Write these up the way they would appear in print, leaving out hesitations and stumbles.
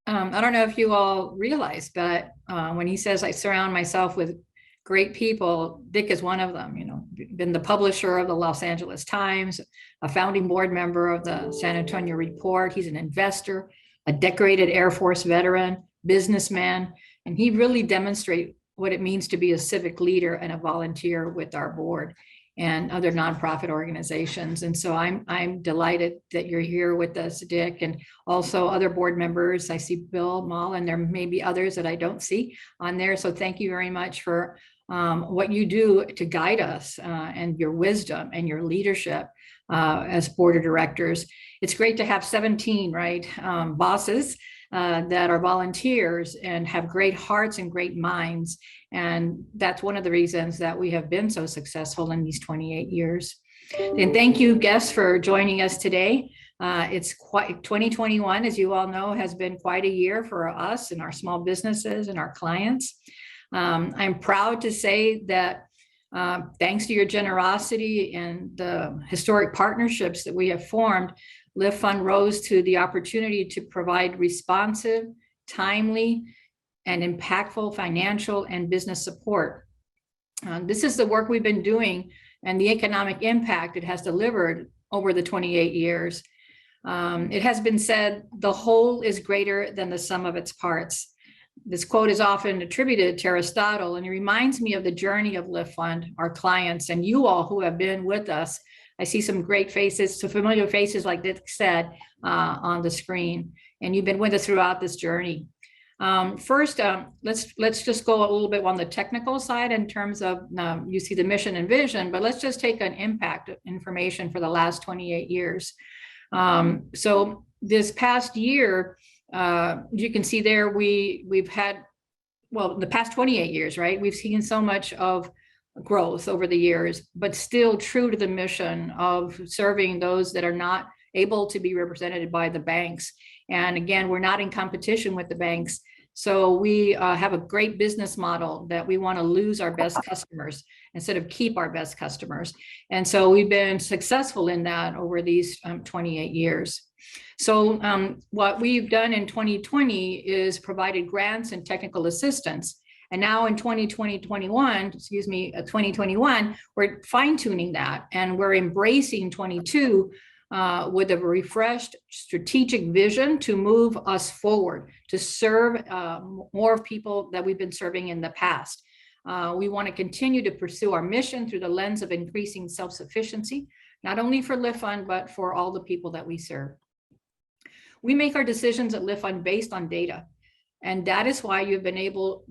I don't know if you all realize, but when he says I surround myself with great people, Dick is one of them. Been the publisher of the Los Angeles Times, a founding board member of the San Antonio Report. He's an investor, a decorated Air Force veteran, businessman, and he really demonstrates what it means to be a civic leader and a volunteer with our board and other nonprofit organizations. And so I'm delighted that you're here with us, Dick, and also other board members. I see Bill Mall, and there may be others that I don't see on there. So thank you very much for what you do to guide us and your wisdom and your leadership as board of directors. It's great to have 17, right, bosses that are volunteers and have great hearts and great minds. And that's one of the reasons that we have been so successful in these 28 years. And thank you, guests, for joining us today. It's quite 2021, as you all know, has been quite a year for us and our small businesses and our clients. I'm proud to say that thanks to your generosity and the historic partnerships that we have formed, LiftFund rose to the opportunity to provide responsive, timely, and impactful financial and business support. This is the work we've been doing and the economic impact it has delivered over the 28 years. It has been said, the whole is greater than the sum of its parts. This quote is often attributed to Aristotle, and it reminds me of the journey of LiftFund, our clients, and you all who have been with us. I see some great faces, some familiar faces, like Dick said, on the screen, and you've been with us throughout this journey. First, let's just go a little bit on the technical side in terms of, you see the mission and vision, but let's just take an impact information for the last 28 years. So this past year, you can see there, we've had, well, the past 28 years, right? We've seen so much of growth over the years, but still true to the mission of serving those that are not able to be represented by the banks. And again, we're not in competition with the banks. So we have a great business model that we want to lose our best customers instead of keep our best customers. And so we've been successful in that over these 28 years. So what we've done in 2020 is provided grants and technical assistance. And now in 2021, we're fine-tuning that, and we're embracing 22 with a refreshed strategic vision to move us forward, to serve more people that we've been serving in the past. We want to continue to pursue our mission through the lens of increasing self-sufficiency, not only for LiftFund, but for all the people that we serve. We make our decisions at LiftFund based on data. And that is why we've been able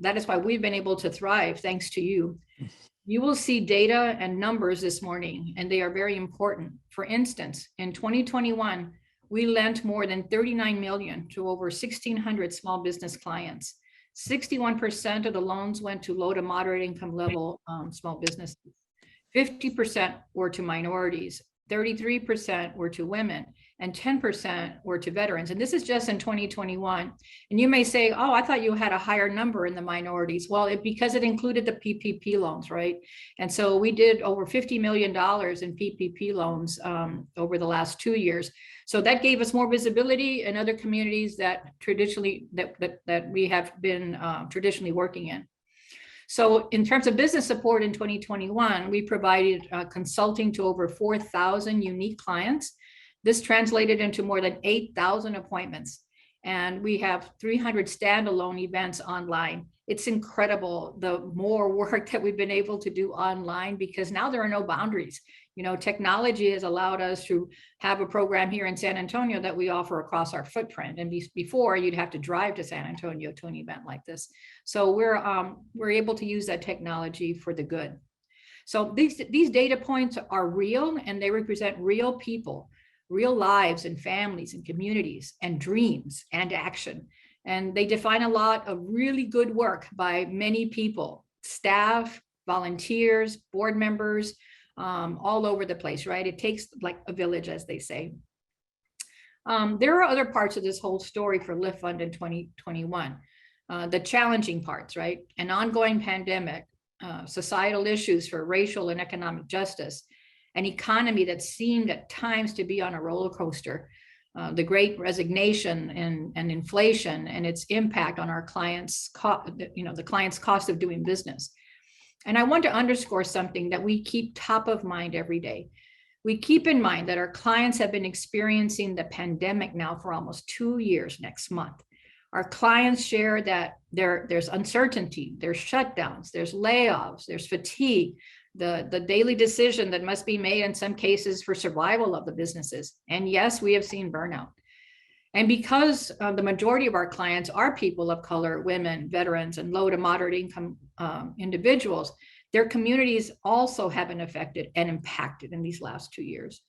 to thrive, thanks to you. You will see data and numbers this morning, and they are very important. For instance, in 2021, we lent more than 39 million to over 1,600 small business clients. 61% of the loans went to low to moderate income level small businesses. 50% were to minorities, 33% were to women, and 10% were to veterans. And this is just in 2021. And you may say, oh, I thought you had a higher number in the minorities. Well, because it included the PPP loans, right? And so we did over $50 million in PPP loans over the last 2 years. So that gave us more visibility in other communities that traditionally, that we have been traditionally working in. So in terms of business support in 2021, we provided consulting to over 4,000 unique clients. This translated into more than 8,000 appointments, and we have 300 standalone events online. It's incredible the more work that we've been able to do online, because now there are no boundaries. You know, technology has allowed us to have a program here in San Antonio that we offer across our footprint. And before, you'd have to drive to San Antonio to an event like this. So we're able to use that technology for the good. So these data points are real, and they represent real people, real lives and families and communities and dreams and action. And they define a lot of really good work by many people, staff, volunteers, board members, all over the place, right? It takes like a village, as they say. There are other parts of this whole story for LiftFund in 2021. The challenging parts, right? An ongoing pandemic, societal issues for racial and economic justice, an economy that seemed at times to be on a roller coaster. the great resignation and inflation and its impact on our clients, the client's cost of doing business. And I want to underscore something that we keep top of mind every day. We keep in mind that our clients have been experiencing the pandemic now for almost 2 years next month. Our clients share that there's uncertainty, there's shutdowns, there's layoffs, there's fatigue, the daily decision that must be made in some cases for survival of the businesses. And yes, we have seen burnout. And because the majority of our clients are people of color, women, veterans, and low to moderate income individuals, their communities also have been affected and impacted in these last 2 years.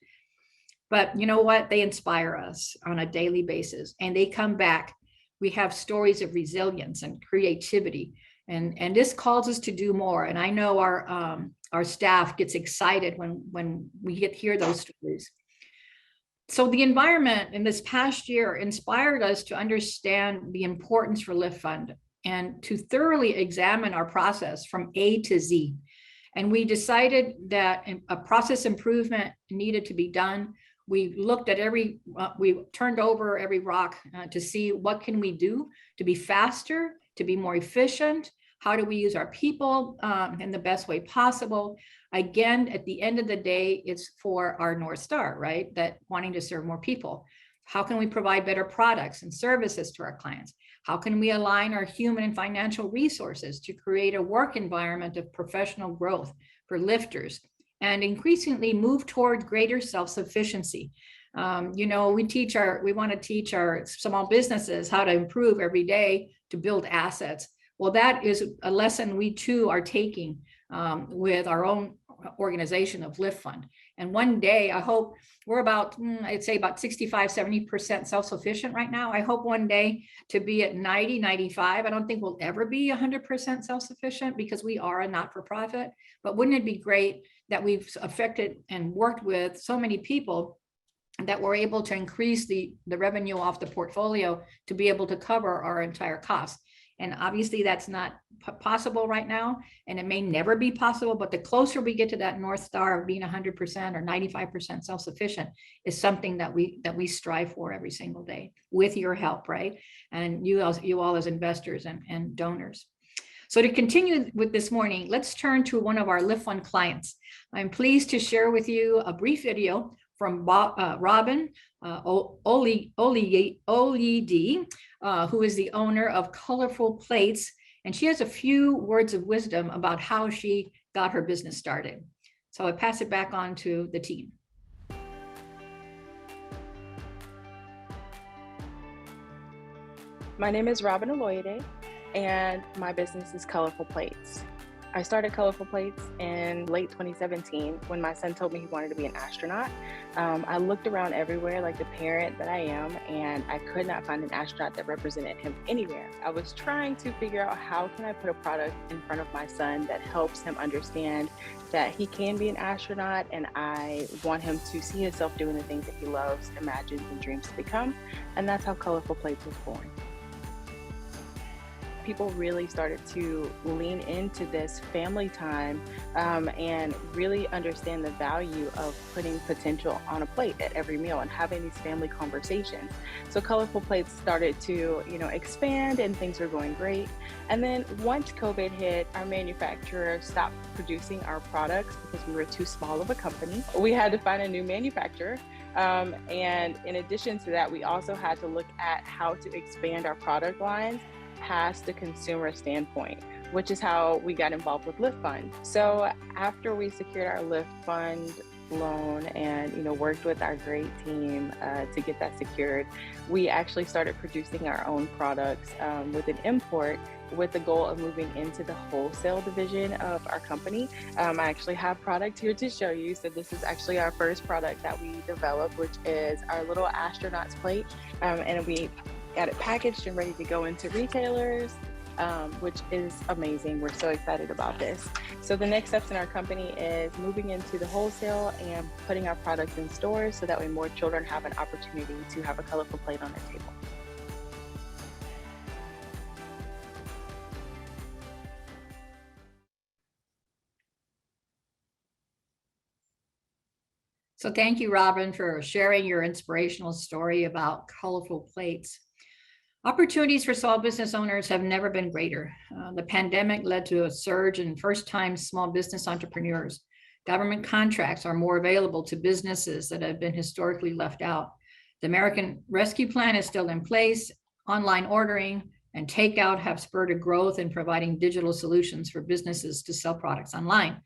But you know what? They inspire us on a daily basis, and they come back. We have stories of resilience and creativity, and this calls us to do more. And I know our staff gets excited when we hear those stories. So the environment in this past year inspired us to understand the importance for LiftFund and to thoroughly examine our process from A to Z. And we decided that a process improvement needed to be done. We looked at we turned over every rock to see what can we do to be faster, to be more efficient. How do we use our people in the best way possible? Again, at the end of the day, it's for our North Star, right? That wanting to serve more people. How can we provide better products and services to our clients? How can we align our human and financial resources to create a work environment of professional growth for lifters and increasingly move toward greater self-sufficiency? We want to teach our small businesses how to improve every day to build assets. Well, that is a lesson we too are taking with our own organization of LiftFund. And one day, I hope we're I'd say about 65, 70% self-sufficient right now. I hope one day to be at 90, 95. I don't think we'll ever be 100% self-sufficient because we are a not-for-profit. But wouldn't it be great that we've affected and worked with so many people that we're able to increase the revenue off the portfolio to be able to cover our entire cost? And obviously that's not possible right now, and it may never be possible, but the closer we get to that North Star of being 100% or 95% self-sufficient is something that we strive for every single day with your help, right? And you all as investors and donors. So to continue with this morning, let's turn to one of our LiftFund clients. I'm pleased to share with you a brief video from Robin Oloyede, who is the owner of Colorfull Plates, and she has a few words of wisdom about how she got her business started. So I pass it back on to the team. My name is Robin Oloyede, and my business is Colorfull Plates. I started Colorfull Plates in late 2017 when my son told me he wanted to be an astronaut. I looked around everywhere like the parent that I am, and I could not find an astronaut that represented him anywhere. I was trying to figure out how can I put a product in front of my son that helps him understand that he can be an astronaut, and I want him to see himself doing the things that he loves, imagines, and dreams to become. And that's how Colorfull Plates was born. People really started to lean into this family time and really understand the value of putting potential on a plate at every meal and having these family conversations. So Colorfull Plates started to, expand, and things were going great. And then once COVID hit, our manufacturer stopped producing our products because we were too small of a company. We had to find a new manufacturer. And in addition to that, we also had to look at how to expand our product lines past the consumer standpoint, which is how we got involved with LiftFund. So after we secured our LiftFund loan and worked with our great team to get that secured, we actually started producing our own products with an import, with the goal of moving into the wholesale division of our company. I actually have product here to show you. So this is actually our first product that we developed, which is our little astronaut's plate, and we got it packaged and ready to go into retailers, which is amazing. We're so excited about this. So the next steps in our company is moving into the wholesale and putting our products in stores so that way more children have an opportunity to have a colorful plate on their table. So thank you, Robin, for sharing your inspirational story about colorful plates. Opportunities for small business owners have never been greater. The pandemic led to a surge in first-time small business entrepreneurs. Government contracts are more available to businesses that have been historically left out. The American Rescue Plan is still in place. Online ordering and takeout have spurred a growth in providing digital solutions for businesses to sell products online.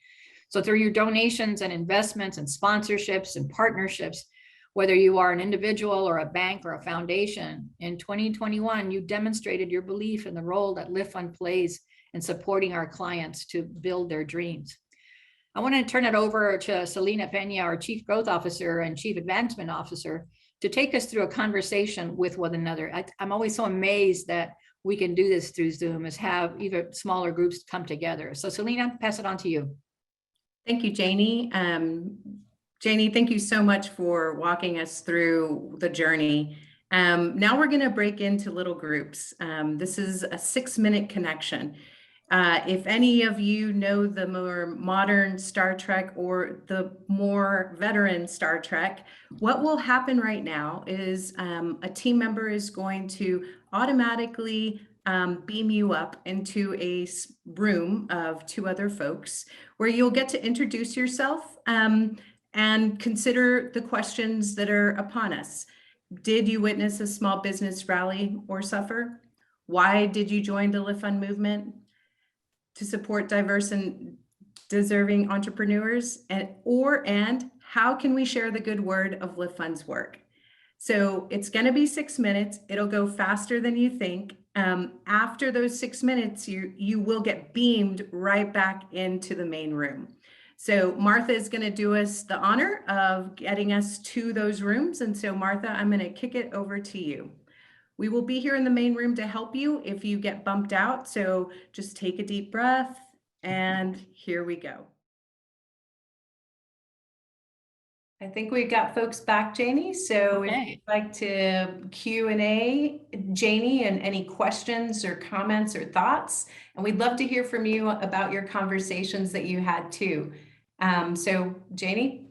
So through your donations and investments and sponsorships and partnerships, whether you are an individual or a bank or a foundation, in 2021, you demonstrated your belief in the role that LiftFund plays in supporting our clients to build their dreams. I want to turn it over to Selena Pena, our Chief Growth Officer and Chief Advancement Officer, to take us through a conversation with one another. I'm always so amazed that we can do this through Zoom, is have either smaller groups come together. So Selena, pass it on to you. Thank you, Janie. Janie, thank you so much for walking us through the journey. Now we're going to break into little groups. This is a 6-minute connection. If any of you know the more modern Star Trek or the more veteran Star Trek, what will happen right now is a team member is going to automatically beam you up into a room of 2 other folks where you'll get to introduce yourself and consider the questions that are upon us. Did you witness a small business rally or suffer? Why did you join the LiftFund movement? To support diverse and deserving entrepreneurs, and how can we share the good word of LiftFund's work? So it's going to be 6 minutes. It'll go faster than you think. After those 6 minutes, you will get beamed right back into the main room. So Martha is going to do us the honor of getting us to those rooms. And so Martha, I'm going to kick it over to you. We will be here in the main room to help you if you get bumped out. So just take a deep breath, and here we go. I think we got folks back, Janie. So if you'd like to Q&A Janie and any questions or comments or thoughts, and we'd love to hear from you about your conversations that you had too. So Janie.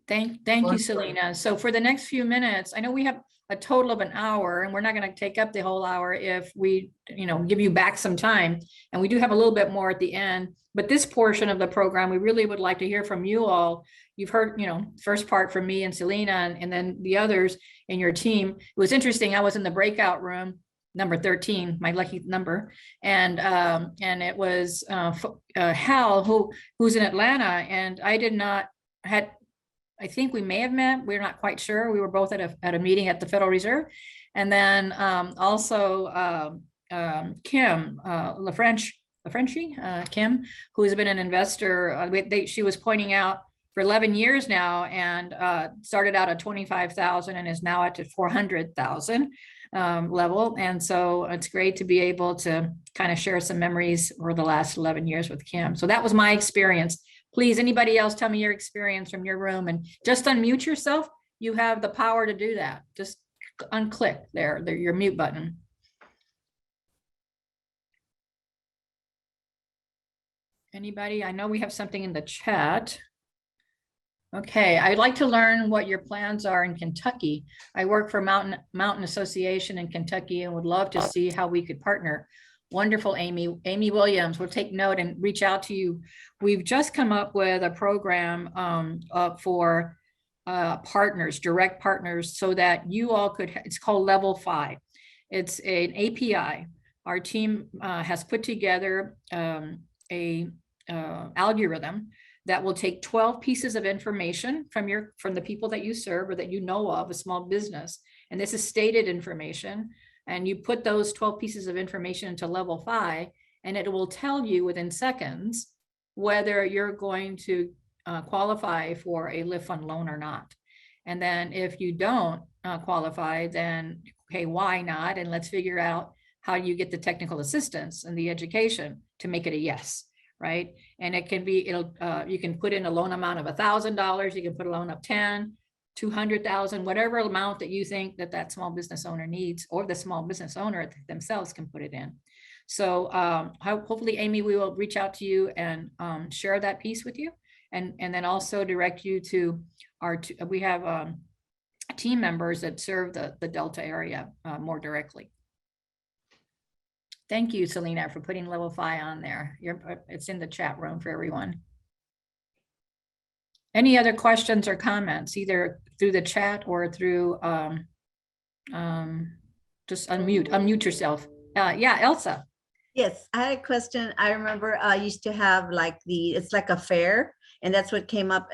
Thank you, Selena. So for the next few minutes, I know we have a total of an hour, and we're not going to take up the whole hour if we, give you back some time. And we do have a little bit more at the end. But this portion of the program, we really would like to hear from you all. You've heard, first part from me and Selena, and then the others in your team. It was interesting. I was in the breakout room, number 13, my lucky number, and it was Hal, who's in Atlanta, and I think we may have met. We're not quite sure. We were both at a meeting at the Federal Reserve. And then also Kim Kim, who has been an investor. She was pointing out for 11 years now, and started out at 25,000 and is now at the 400,000 level. And so it's great to be able to kind of share some memories over the last 11 years with Kim. So that was my experience. Please, anybody else, tell me your experience from your room, and just unmute yourself. You have the power to do that. Just unclick your mute button. Anybody? I know we have something in the chat. Okay, I'd like to learn what your plans are in Kentucky. I work for Mountain Association in Kentucky and would love to see how we could partner. Wonderful, Amy. Amy Williams, we'll take note and reach out to you. We've just come up with a program for partners, direct partners, so that you all could, it's called Level 5. It's an API. Our team has put together a algorithm that will take 12 pieces of information from the people that you serve or that you know of, a small business. And this is stated information. And you put those 12 pieces of information into Level 5, and it will tell you within seconds whether you're going to qualify for a LiftFund loan or not. And then if you don't qualify, then, okay, why not? And let's figure out how you get the technical assistance and the education to make it a yes, right? And it can be, you can put in a loan amount of $1,000, you can put a loan of 10, 200,000, whatever amount that you think that small business owner needs, or the small business owner themselves can put it in. So hopefully, Amy, we will reach out to you and share that piece with you. and then also direct you to we have team members that serve the Delta area more directly. Thank you, Selena, for putting Level 5 on there. It's in the chat room for everyone. Any other questions or comments, either through the chat or through, just unmute yourself. Yeah, Elsa. Yes, I had a question. I remember I used to have like it's like a fair, and that's what came up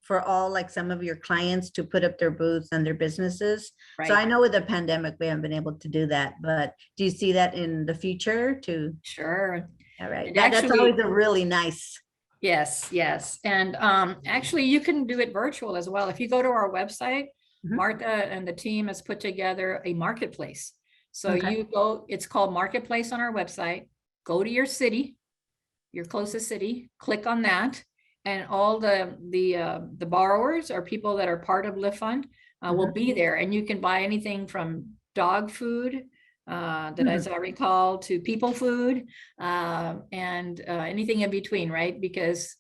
for all like some of your clients to put up their booths and their businesses. Right. So I know with the pandemic, we haven't been able to do that, but do you see that in the future too? Sure. All right. That's always a really nice. Yes, yes. And actually you can do it virtual as well. If you go to our website, Martha and the team has put together a marketplace. So you go, it's called Marketplace on our website. Go to your city, your closest city, click on that, and all the borrowers or people that are part of LiftFund will be there, and you can buy anything from dog food, that as I recall, to people food, and anything in between, right? Because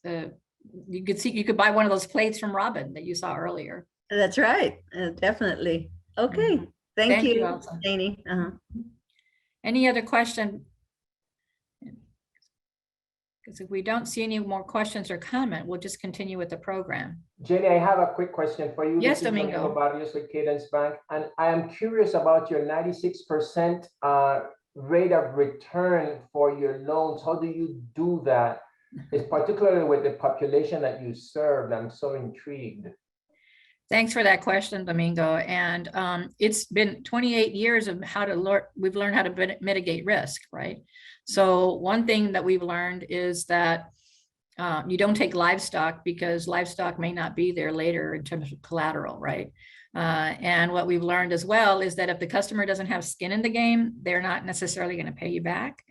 you could buy one of those plates from Robin that you saw earlier. That's right, definitely. Okay, thank you, Elsa. Janie. Any other question? Because if we don't see any more questions or comment, we'll just continue with the program. Jenny, I have a quick question for you. Yes, This is Domingo. Barrios with Cadence Bank, and I am curious about your 96% rate of return for your loans. How do you do that? It's particularly with the population that you serve. I'm so intrigued. Thanks for that question, Domingo. And it's been 28 years of how to learn. We've learned how to mitigate risk, right? So one thing that we've learned is that you don't take livestock because livestock may not be there later in terms of collateral, right? And what we've learned as well is that if the customer doesn't have skin in the game, they're not necessarily going to pay you back.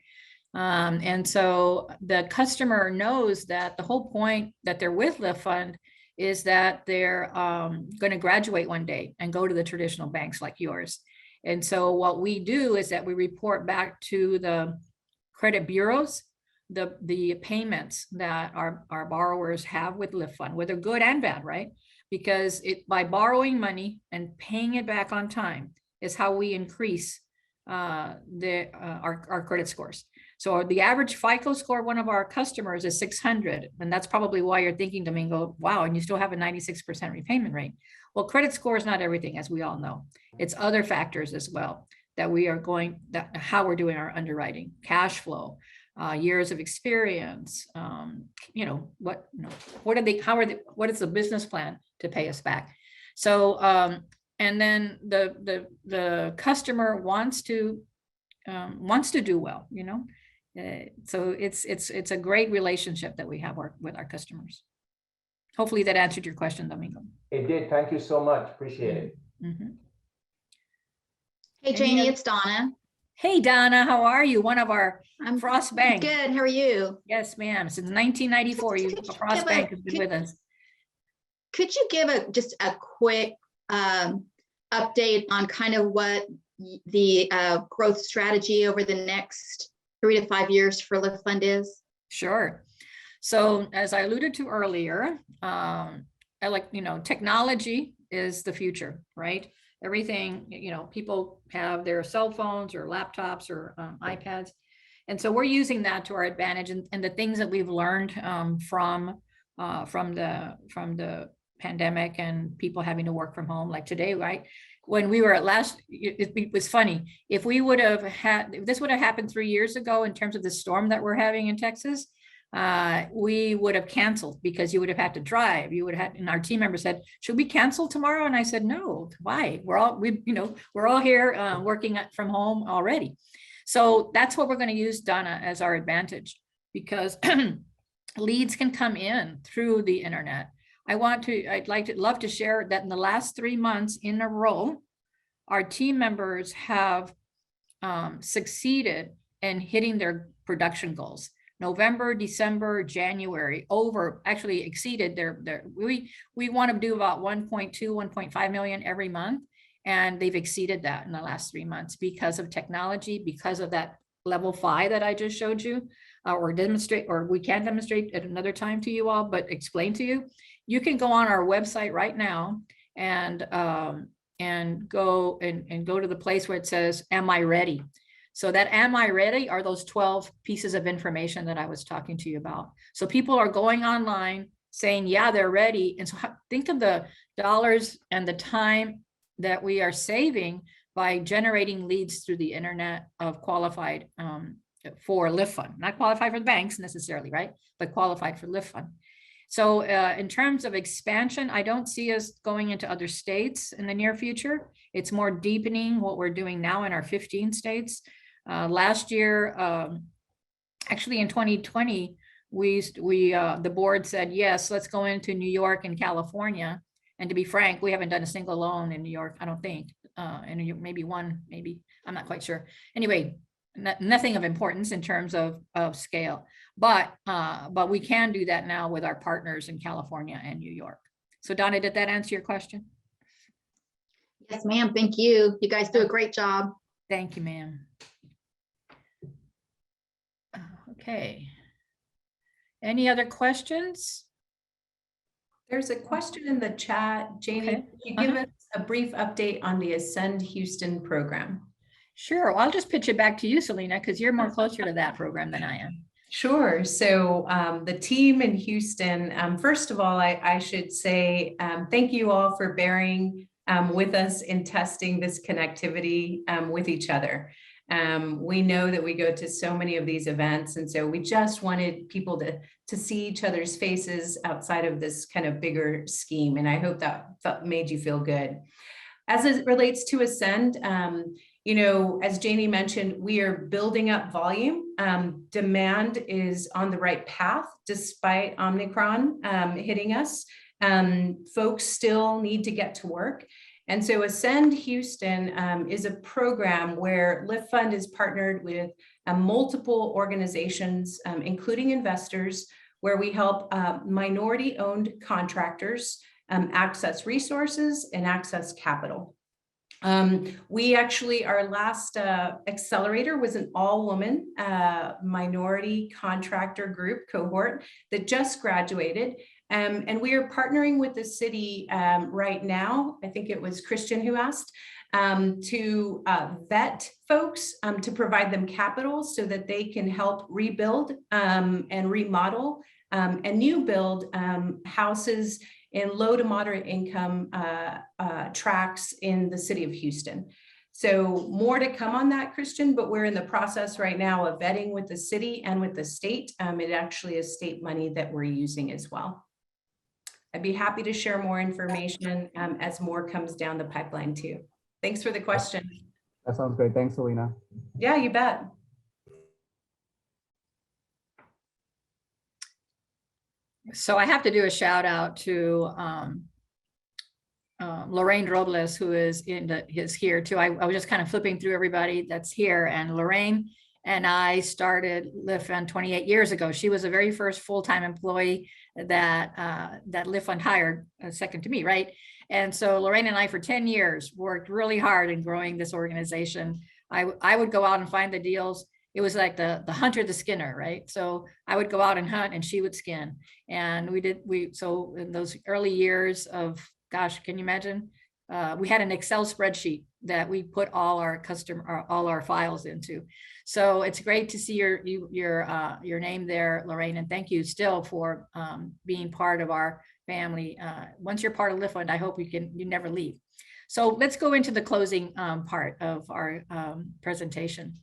And so the customer knows that the whole point that they're with LiftFund is that they're going to graduate one day and go to the traditional banks like yours. And so what we do is that we report back to the credit bureaus the payments that our borrowers have with LiftFund, whether good and bad, right? Because by borrowing money and paying it back on time is how we increase our credit scores. So the average FICO score of one of our customers is 600. And that's probably why you're thinking, Domingo, wow, and you still have a 96% repayment rate. Well, credit score is not everything, as we all know. It's other factors as well that we are how we're doing our underwriting, cash flow, years of experience, what is the business plan to pay us back? So, and then the customer wants to do well, so it's a great relationship that we have with our customers. Hopefully that answered your question, Domingo. It did. Thank you so much. Appreciate it. Hey, Janie, it's Donna. Hey, Donna, how are you? One of our Frost Bank. Good. How are you? Yes, ma'am. Since 1994, Frost Bank has been with us. Could you give just a quick update on kind of what the growth strategy over the next 3 to 5 years for LiftFund is? Sure. So as I alluded to earlier, technology is the future, right? Everything, people have their cell phones or laptops or iPads. And so we're using that to our advantage, and the things that we've learned from the pandemic and people having to work from home, like today, right? When we were at last, it was funny. If this would have happened 3 years ago in terms of the storm that we're having in Texas, we would have canceled because you would have had to drive. And our team member said, "Should we cancel tomorrow?" And I said, "No, why? We're all here working from home already." So that's what we're going to use, Donna, as our advantage, because leads can come in through the internet. I'd love to share that in the last 3 months in a row, our team members have succeeded in hitting their production goals. November, December, January, actually exceeded we want to do about 1.2, 1.5 million every month. And they've exceeded that in the last 3 months because of technology, because of that level 5 that I just showed you, or demonstrate, or we can demonstrate at another time to you all, but explain to you, you can go on our website right now and go to the place where it says, am I ready? So that am I ready are those 12 pieces of information that I was talking to you about. So people are going online saying, yeah, they're ready. And so think of the dollars and the time that we are saving by generating leads through the internet of qualified for LiftFund, not qualified for the banks necessarily, right? But qualified for LiftFund. So in terms of expansion, I don't see us going into other states in the near future. It's more deepening what we're doing now in our 15 states. Last year, actually in 2020, the board said, yes, let's go into New York and California. And to be frank, we haven't done a single loan in New York, I don't think. And maybe one, maybe, I'm not quite sure. Anyway, nothing of importance in terms of scale, but we can do that now with our partners in California and New York. So Donna, did that answer your question? Yes, ma'am. Thank you. You guys do a great job. Thank you, ma'am. Okay. Any other questions? There's a question in the chat. Janie, Okay. could you give us a brief update on the Ascend Houston program? Sure. Well, I'll just pitch it back to you, Selena, because you're more closer to that program than I am. Sure. So the team in Houston, first of all, I should say thank you all for bearing with us in testing this connectivity with each other. We know that we go to so many of these events, and so we just wanted people to see each other's faces outside of this kind of bigger scheme. And I hope that made you feel good. As it relates to Ascend, you know, as Janie mentioned, we are building up volume. Demand is on the right path despite Omicron hitting us. Folks still need to get to work. And so Ascend Houston is a program where LiftFund is partnered with multiple organizations, including investors, where we help minority-owned contractors access resources and access capital. We actually, our last accelerator was an all-woman minority contractor group cohort that just graduated. And we are partnering with the city right now, I think it was Christian who asked, to vet folks to provide them capital so that they can help rebuild and remodel and new build houses in low to moderate income tracts in the city of Houston. So more to come on that, Christian, but we're in the process right now of vetting with the city and with the state. It actually is state money that we're using as well. I'd be happy to share more information as more comes down the pipeline too. Thanks for the question. That sounds great. Thanks, Selena. Yeah, you bet. So I have to do a shout out to Lorraine Robles, who is here too. I was just kind of flipping through everybody that's here, and Lorraine and I started LiftFund 28 years ago. She was the very first full-time employee that LiftFund hired, second to me, right? And so Lorraine and I, for 10 years, worked really hard in growing this organization. I would go out and find the deals. It was like the hunter, the skinner, right? So I would go out and hunt and she would skin. And so in those early years of, gosh, can you imagine? We had an Excel spreadsheet that we put all our files into. So it's great to see your name there, Lorraine, and thank you still for being part of our family. Once you're part of LiftFund, I hope you never leave. So let's go into the closing part of our presentation.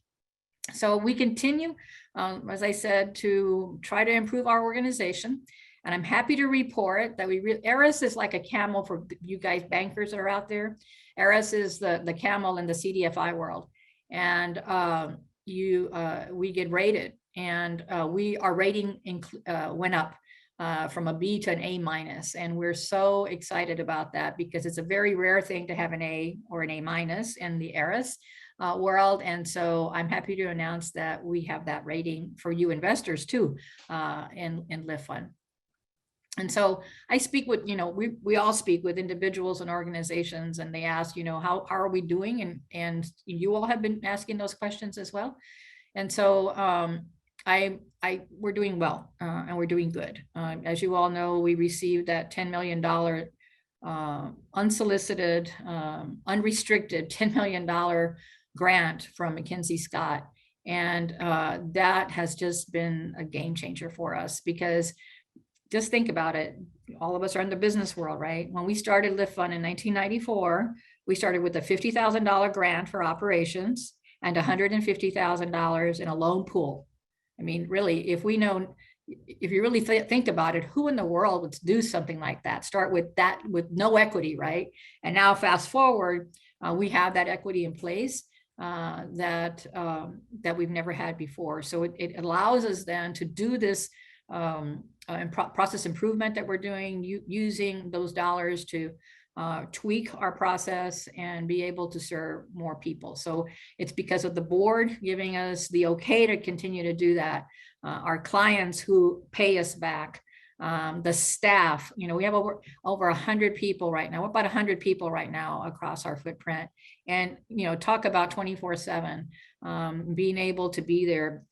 So we continue, as I said, to try to improve our organization. And I'm happy to report that ERIS is like a camel for you guys bankers that are out there. ERIS is the camel in the CDFI world. And we get rated, and our rating went up from a B to an A-. And we're so excited about that because it's a very rare thing to have an A or an A- in the ERIS world. And so I'm happy to announce that we have that rating for you investors too in LiftFund. And so I speak with, we all speak with individuals and organizations, and they ask, how are we doing? And you all have been asking those questions as well. And so we're doing well, and we're doing good. As you all know, we received that $10 million unsolicited, unrestricted $10 million grant from McKinsey Scott. And that has just been a game changer for us, because just think about it. All of us are in the business world, right? When we started LiftFund in 1994, we started with a $50,000 grant for operations and $150,000 in a loan pool. I mean, really, if you really think about it, who in the world would do something like that? Start with that with no equity, right? And now fast forward, we have that equity in place that we've never had before. So it allows us then to do this process improvement that we're doing, using those dollars to tweak our process and be able to serve more people. So it's because of the board giving us the okay to continue to do that. Our clients who pay us back, the staff, we have over 100 people right now, about 100 people right now across our footprint. And, talk about 24/7, being able to be there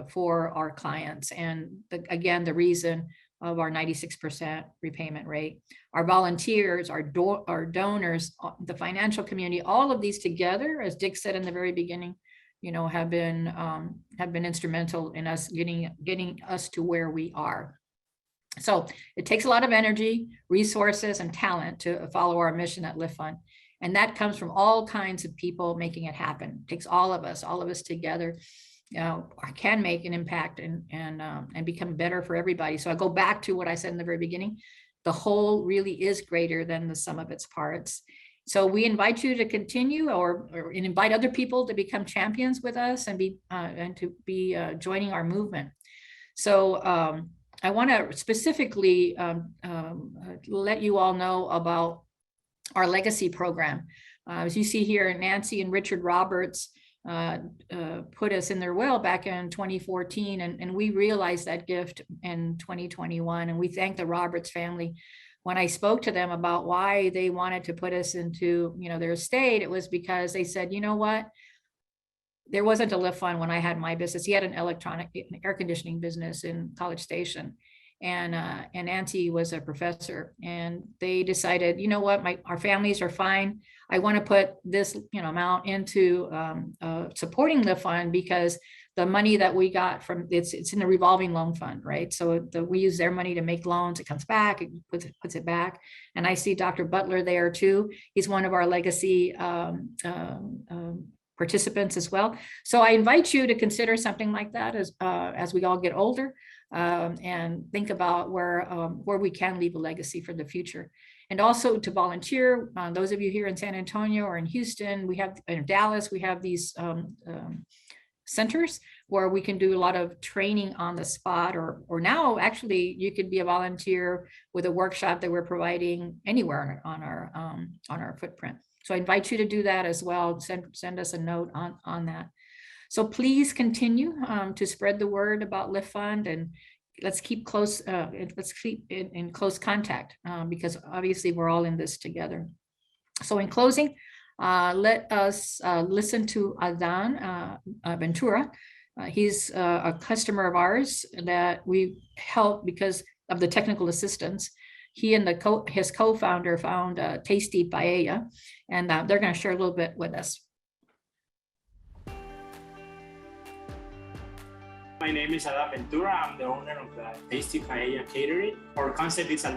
for our clients. And again, the reason of our 96% repayment rate, our volunteers, our donors, the financial community, all of these together, as Dick said in the very beginning, have been instrumental in us getting us to where we are. So it takes a lot of energy, resources, and talent to follow our mission at LiftFund. And that comes from all kinds of people making it happen. It takes all of us together, can make an impact and become better for everybody. So I go back to what I said in the very beginning. The whole really is greater than the sum of its parts. So we invite you to continue or invite other people to become champions with us and to be joining our movement. So I want to specifically let you all know about our legacy program. As you see here, Nancy and Richard Roberts put us in their will back in 2014, and we realized that gift in 2021. And we thank the Roberts family. When I spoke to them about why they wanted to put us into their estate, it was because they said, you know what? There wasn't a LiftFund when I had my business. He had an air conditioning business in College Station. And Nancy was a professor, and they decided, you know what, our families are fine. I want to put this amount into supporting the fund, because the money that we got from it's in the revolving loan fund, right? So we use their money to make loans. It comes back, it puts it back. And I see Dr. Butler there too. He's one of our legacy participants as well. So I invite you to consider something like that as we all get older. And think about where we can leave a legacy for the future, and also to volunteer. Those of you here in San Antonio or in Houston, we have in Dallas, we have these centers where we can do a lot of training on the spot, or now actually you could be a volunteer with a workshop that we're providing anywhere on our footprint. So I invite you to do that as well. Send us a note on that. So please continue to spread the word about LiftFund, and let's keep close. Let's keep in close contact, because obviously we're all in this together. So in closing, let us listen to Adan Ventura. He's a customer of ours that we helped because of the technical assistance. He and his co-founder found Tasty Paella, and they're going to share a little bit with us. My name is Adan Ventura. I'm the owner of the Tasty Paella Catering. Our concept is a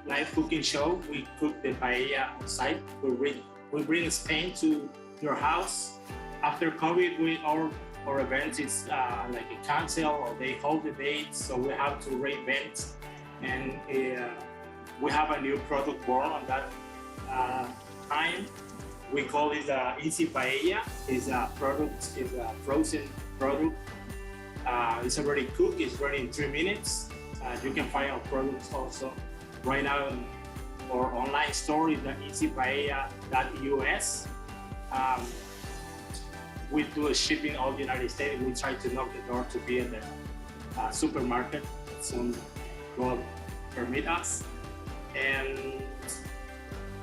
live cooking show. We cook the paella on site. We bring Spain to your house. After COVID, our events is like a cancel, or they hold the dates, so we have to reinvent. And we have a new product born on that time. We call it Easy Paella. It's a frozen product. It's already cooked. It's ready in 3 minutes. You can find our products also right now in our online store is the easypaella.us. We do a shipping all the United States. We try to knock the door to be in the supermarket. Soon will permit us. And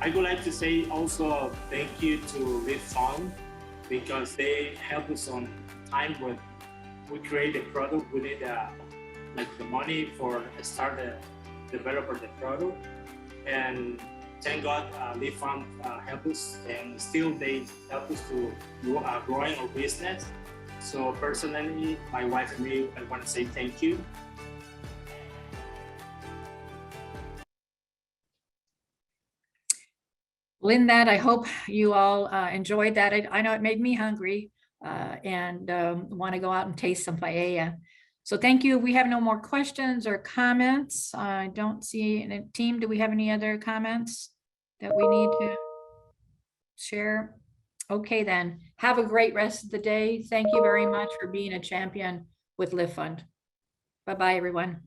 I would like to say also thank you to LiftFund, because they help us on time when we create the product, we need like the money for start the developer the product, and thank God LiftFund help us, and still they help us to growing our business. So personally, my wife and me, I want to say thank you. Well, in that, I hope you all enjoyed that. I know it made me hungry and want to go out and taste some paella. So thank you. We have no more questions or comments. I don't see any. Team, do we have any other comments that we need to share? Okay, then. Have a great rest of the day. Thank you very much for being a champion with LiftFund. Bye-bye, everyone.